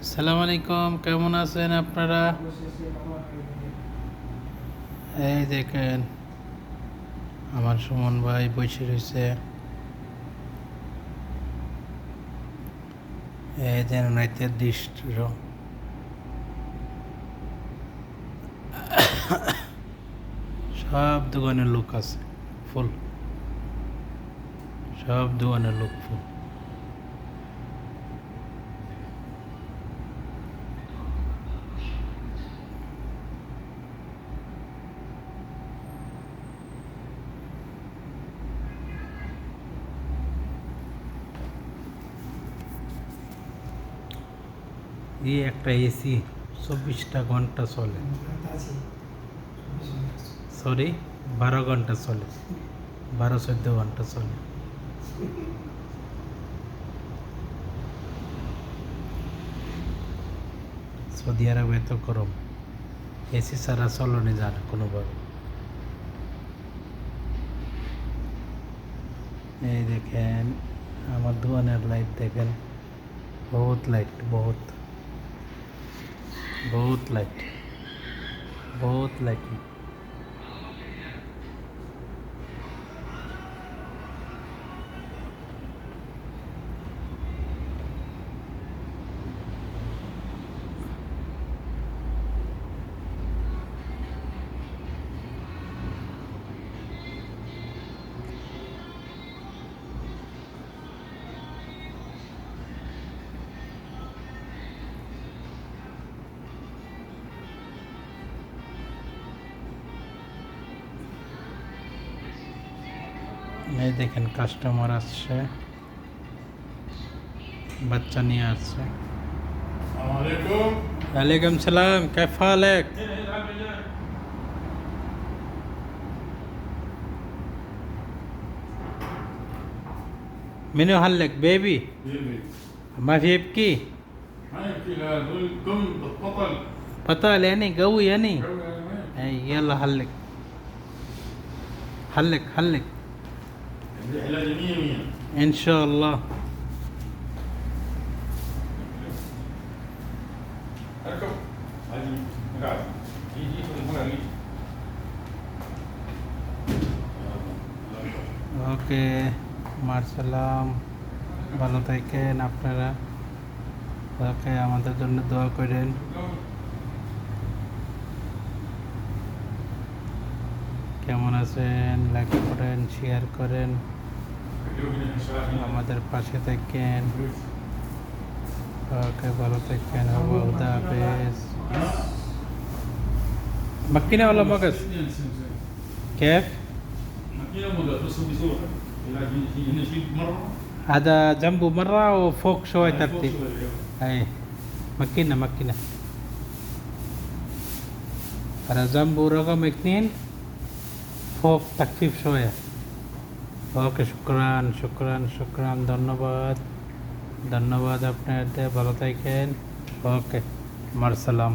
আসসালামু আলাইকুম, কেমন আছেন আপনারা? এই দেখেন আমার সুমন ভাই বসে রয়েছে। এই যেন রাতের দৃশ্য, সব দোকানের লোক আছে ফুল, সব দোকানের লোক ফুল। এই একটা এসি 24টা ঘন্টা চলে, সরি 12 ঘন্টা চলে, 12-14 ঘন্টা চলে। সৌদি আরবে তো গরম, এসি ছাড়া চলনে যায় না কোনোভাবে। এই দেখেন আমার দোকানের লাইট দেখেন, বহুত লাইট, বহুত বহুত লাইট, বহুত লাইট। এই দেখেন কাস্টমার আসছে, বাচ্চা নিয়ে আসছে। ওয়ালাইকুম সালাম, कैफ हालक? منو حلك بيبي؟ ما في يبكي؟ ما يبكي، لا دول قم بطل. بطل يعني قوي يعني. اي يلا حلك، حلك حلك علاج 100 ان شاء الله. اركب. هذه قاعد يجي في المغرب. ওকে, মারসালাম, ভালো থাকেন আপনারা। ওকে, আমাদের জন্য দোয়া করেন। কেমন আছেন? লাইক করেন, শেয়ার করেন, আমাদের পাশে থাকেন। ওকে, ভালো থাকেন। খুদা হাফেজ। مكينة ولا مقص؟ كيف؟ ماكينه ولا بس هو بيصور. علاج هنا يشيل مره. هذا جنبه مرة وفوق شوي فوق ترتيب. شوي، أيوه. اي مكينة مكينة. هذا جنبه رقم 2 فوق تخفيف شوية. ওকে, শুক্রান শুক্রান শুক্রান, ধন্যবাদ ধন্যবাদ আপনাদের, ভালো থাকেন। ওকে, মারসালাম।